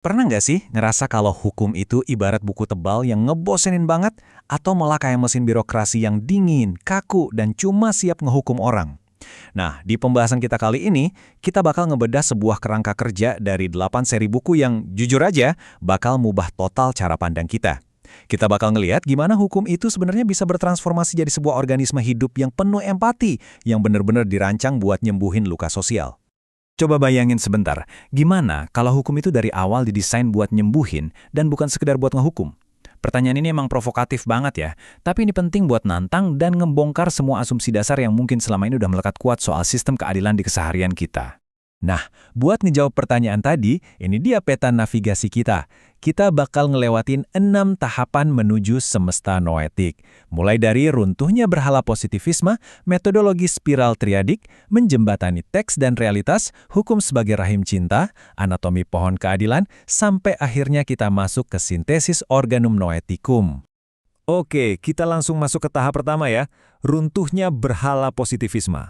Pernah nggak sih ngerasa kalau hukum itu ibarat buku tebal yang ngebosenin banget, atau malah kayak mesin birokrasi yang dingin, kaku, dan cuma siap ngehukum orang? Nah, di pembahasan kita kali ini, kita bakal ngebedah sebuah kerangka kerja dari 8 seri buku yang jujur aja bakal mubah total cara pandang kita. Kita bakal ngelihat gimana hukum itu sebenarnya bisa bertransformasi jadi sebuah organisme hidup yang penuh empati, yang benar-benar dirancang buat nyembuhin luka sosial. Coba bayangin sebentar, gimana kalau hukum itu dari awal didesain buat nyembuhin dan bukan sekedar buat ngehukum? Pertanyaan ini emang provokatif banget ya, tapi ini penting buat nantang dan ngebongkar semua asumsi dasar yang mungkin selama ini udah melekat kuat soal sistem keadilan di keseharian kita. Nah, buat ngejawab pertanyaan tadi, ini dia peta navigasi kita. Kita bakal ngelewatin 6 tahapan menuju semesta noetik. Mulai dari runtuhnya berhala positivisme, metodologi spiral triadik, menjembatani teks dan realitas, hukum sebagai rahim cinta, anatomi pohon keadilan, sampai akhirnya kita masuk ke sintesis organum noeticum. Oke, kita langsung masuk ke tahap pertama ya, runtuhnya berhala positivisme.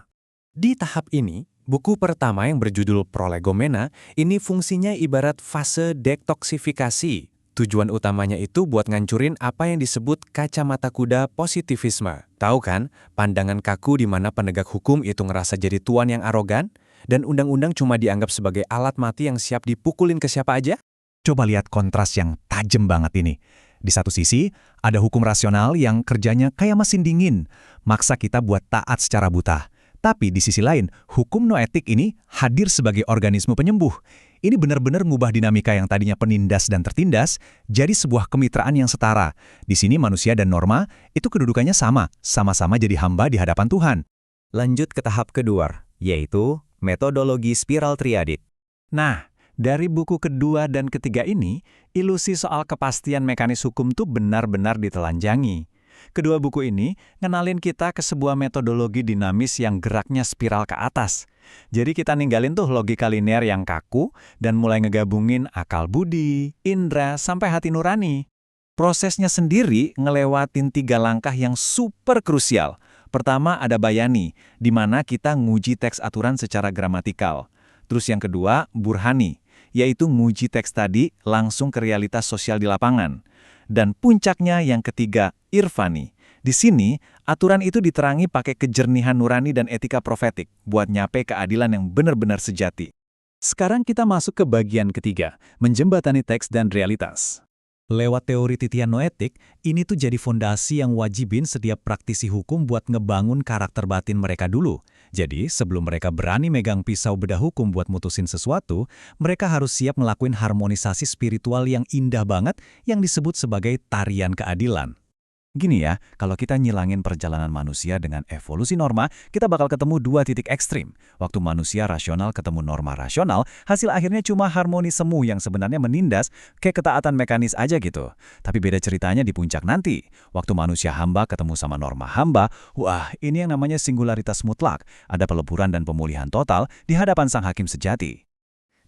Di tahap ini, buku pertama yang berjudul Prolegomena ini fungsinya ibarat fase detoksifikasi. Tujuan utamanya itu buat ngancurin apa yang disebut kacamata kuda positivisme. Tahu kan, pandangan kaku di mana penegak hukum itu ngerasa jadi tuan yang arogan, dan undang-undang cuma dianggap sebagai alat mati yang siap dipukulin ke siapa aja? Coba lihat kontras yang tajam banget ini. Di satu sisi, ada hukum rasional yang kerjanya kayak mesin dingin, maksa kita buat taat secara buta. Tapi di sisi lain, hukum noetik ini hadir sebagai organisme penyembuh. Ini benar-benar ngubah dinamika yang tadinya penindas dan tertindas, jadi sebuah kemitraan yang setara. Di sini manusia dan norma itu kedudukannya sama, sama-sama jadi hamba di hadapan Tuhan. Lanjut ke tahap kedua, yaitu metodologi spiral triadik. Nah, dari buku kedua dan ketiga ini, ilusi soal kepastian mekanis hukum tuh benar-benar ditelanjangi. Kedua buku ini ngenalin kita ke sebuah metodologi dinamis yang geraknya spiral ke atas. Jadi kita ninggalin tuh logika linear yang kaku dan mulai ngegabungin akal budi, indera, sampai hati nurani. Prosesnya sendiri ngelewatin 3 langkah yang super krusial. Pertama ada bayani, di mana kita nguji teks aturan secara gramatikal. Terus yang kedua, burhani, yaitu nguji teks tadi langsung ke realitas sosial di lapangan. Dan puncaknya yang ketiga, irfani. Di sini, aturan itu diterangi pakai kejernihan nurani dan etika profetik buat nyape keadilan yang benar-benar sejati. Sekarang kita masuk ke bagian ketiga, menjembatani teks dan realitas. Lewat teori titian noetik, ini tuh jadi fondasi yang wajibin setiap praktisi hukum buat ngebangun karakter batin mereka dulu. Jadi, sebelum mereka berani megang pisau bedah hukum buat mutusin sesuatu, mereka harus siap ngelakuin harmonisasi spiritual yang indah banget yang disebut sebagai tarian keadilan. Gini ya, kalau kita nyilangin perjalanan manusia dengan evolusi norma, kita bakal ketemu 2 titik ekstrim. Waktu manusia rasional ketemu norma rasional, hasil akhirnya cuma harmoni semu yang sebenarnya menindas kayak ketaatan mekanis aja gitu. Tapi beda ceritanya di puncak nanti. Waktu manusia hamba ketemu sama norma hamba, wah ini yang namanya singularitas mutlak. Ada peleburan dan pemulihan total di hadapan sang hakim sejati.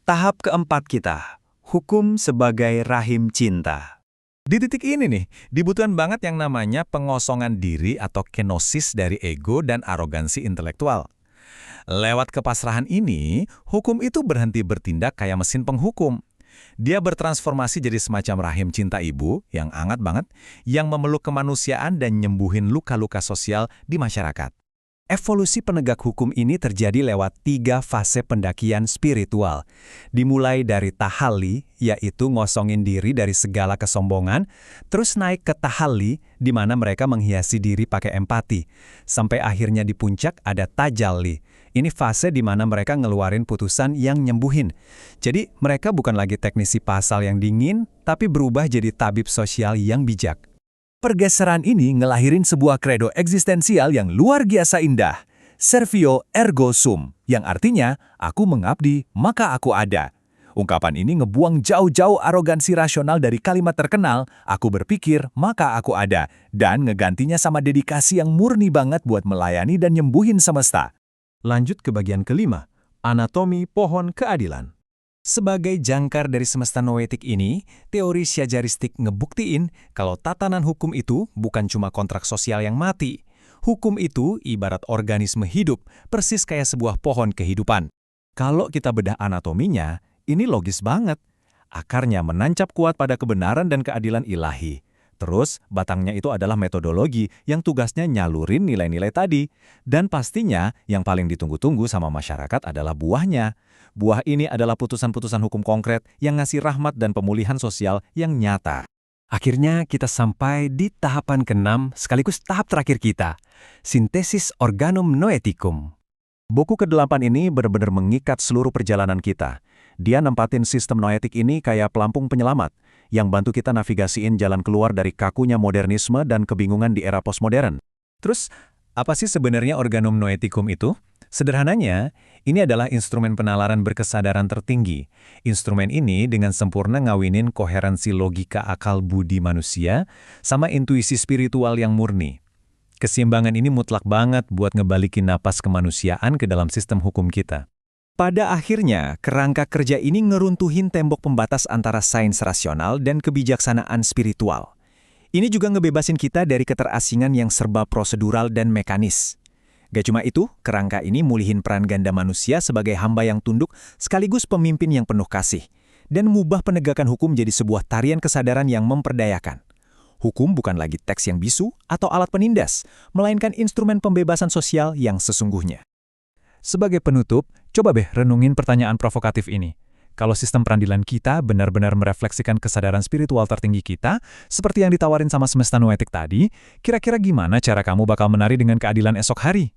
Tahap keempat kita, hukum sebagai rahim cinta. Di titik ini nih, dibutuhkan banget yang namanya pengosongan diri atau kenosis dari ego dan arogansi intelektual. Lewat kepasrahan ini, hukum itu berhenti bertindak kayak mesin penghukum. Dia bertransformasi jadi semacam rahim cinta ibu yang hangat banget, yang memeluk kemanusiaan dan nyembuhin luka-luka sosial di masyarakat. Evolusi penegak hukum ini terjadi lewat 3 fase pendakian spiritual. Dimulai dari tahalli, yaitu ngosongin diri dari segala kesombongan, terus naik ke tahalli, di mana mereka menghiasi diri pakai empati. Sampai akhirnya di puncak ada tajalli. Ini fase di mana mereka ngeluarin putusan yang nyembuhin. Jadi mereka bukan lagi teknisi pasal yang dingin, tapi berubah jadi tabib sosial yang bijak. Pergeseran ini ngelahirin sebuah kredo eksistensial yang luar biasa indah. Servio ergo sum, yang artinya, aku mengabdi, maka aku ada. Ungkapan ini ngebuang jauh-jauh arogansi rasional dari kalimat terkenal, aku berpikir, maka aku ada, dan ngegantinya sama dedikasi yang murni banget buat melayani dan nyembuhin semesta. Lanjut ke bagian kelima, anatomi pohon keadilan. Sebagai jangkar dari semesta noetik ini, teori syajaristik ngebuktiin kalau tatanan hukum itu bukan cuma kontrak sosial yang mati. Hukum itu ibarat organisme hidup, persis kayak sebuah pohon kehidupan. Kalau kita bedah anatominya, ini logis banget. Akarnya menancap kuat pada kebenaran dan keadilan ilahi. Terus, batangnya itu adalah metodologi yang tugasnya nyalurin nilai-nilai tadi. Dan pastinya, yang paling ditunggu-tunggu sama masyarakat adalah buahnya. Buah ini adalah putusan-putusan hukum konkret yang ngasih rahmat dan pemulihan sosial yang nyata. Akhirnya kita sampai di tahapan ke-6 sekaligus tahap terakhir kita, sintesis organum noeticum. Buku ke-8 ini benar-benar mengikat seluruh perjalanan kita. Dia nempatin sistem noetik ini kayak pelampung penyelamat, yang bantu kita navigasiin jalan keluar dari kakunya modernisme dan kebingungan di era postmodern. Terus, apa sih sebenarnya organum noeticum itu? Sederhananya, ini adalah instrumen penalaran berkesadaran tertinggi. Instrumen ini dengan sempurna ngawinin koherensi logika akal budi manusia sama intuisi spiritual yang murni. Keseimbangan ini mutlak banget buat ngebalikin napas kemanusiaan ke dalam sistem hukum kita. Pada akhirnya, kerangka kerja ini ngeruntuhin tembok pembatas antara sains rasional dan kebijaksanaan spiritual. Ini juga ngebebasin kita dari keterasingan yang serba prosedural dan mekanis. Gak cuma itu, kerangka ini mulihin peran ganda manusia sebagai hamba yang tunduk sekaligus pemimpin yang penuh kasih, dan ngubah penegakan hukum jadi sebuah tarian kesadaran yang memperdayakan. Hukum bukan lagi teks yang bisu atau alat penindas, melainkan instrumen pembebasan sosial yang sesungguhnya. Sebagai penutup, coba renungin pertanyaan provokatif ini. Kalau sistem peradilan kita benar-benar merefleksikan kesadaran spiritual tertinggi kita, seperti yang ditawarin sama semesta noetik tadi, kira-kira gimana cara kamu bakal menari dengan keadilan esok hari?